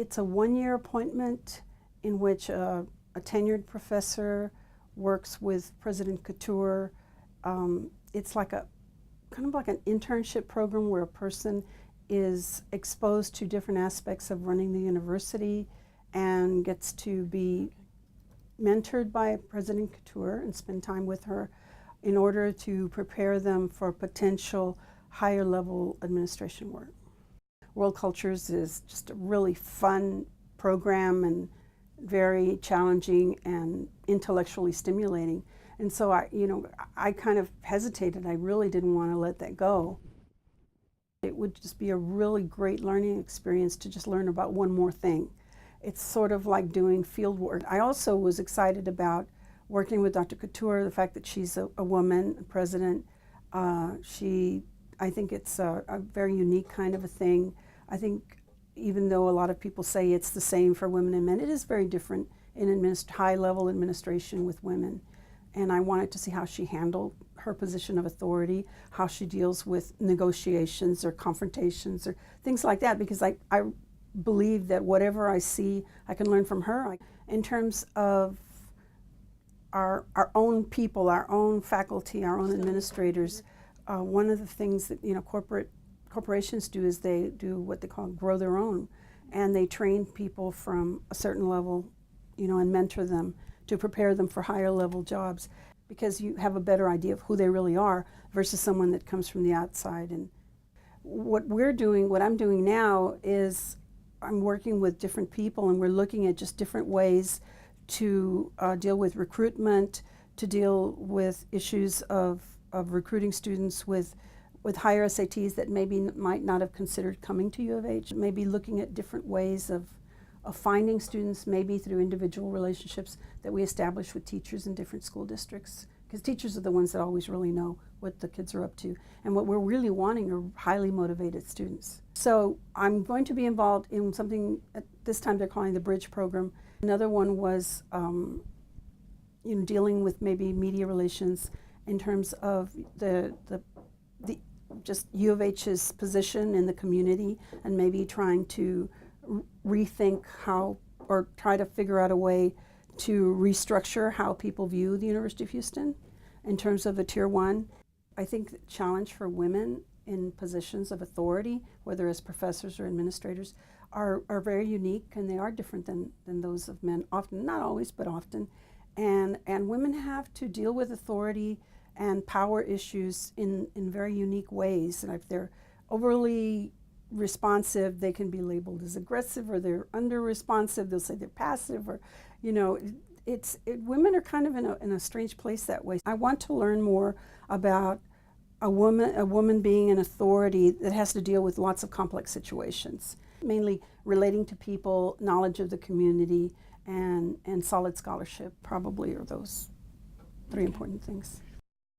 It's a one-year appointment in which a tenured professor works with President Couture. It's like a kind of like an internship program where a person is exposed to different aspects of running the university and gets to be mentored by President Couture and spend time with her in order to prepare them for potential higher level administration work. World Cultures is just a really fun program and very challenging and intellectually stimulating. And so I kind of hesitated. I really didn't want to let that go. It would just be a really great learning experience to just learn about one more thing. It's sort of like doing field work. I also was excited about working with Dr. Couture, the fact that she's a woman, a president. I think it's a very unique kind of a thing. I think even though a lot of people say it's the same for women and men, it is very different in high-level administration with women. And I wanted to see how she handled her position of authority, how she deals with negotiations or confrontations or things like that, because I believe that whatever I see, I can learn from her. In terms of our own people, our own faculty, our own administrators, one of the things that corporations do is they do what they call grow their own, and they train people from a certain level, and mentor them to prepare them for higher level jobs, because you have a better idea of who they really are versus someone that comes from the outside. And what I'm doing now is I'm working with different people, and we're looking at just different ways to deal with recruitment, to deal with issues of recruiting students with higher SATs that maybe might not have considered coming to U of H, maybe looking at different ways of finding students, maybe through individual relationships that we establish with teachers in different school districts, because teachers are the ones that always really know what the kids are up to, and what we're really wanting are highly motivated students. So I'm going to be involved in something, at this time they're calling the Bridge program. Another one was dealing with maybe media relations in terms of the just U of H's position in the community, and maybe trying to rethink how, or try to figure out a way to restructure how people view the University of Houston in terms of a Tier 1. I think the challenge for women in positions of authority, whether as professors or administrators, are very unique, and they are different than those of men, often, not always, but often. And women have to deal with authority and power issues in very unique ways. And if they're overly responsive, they can be labeled as aggressive, or they're under-responsive, they'll say they're passive, or, women are kind of in a strange place that way. I want to learn more about a woman being an authority that has to deal with lots of complex situations, mainly relating to people, knowledge of the community, and solid scholarship probably are those three important things.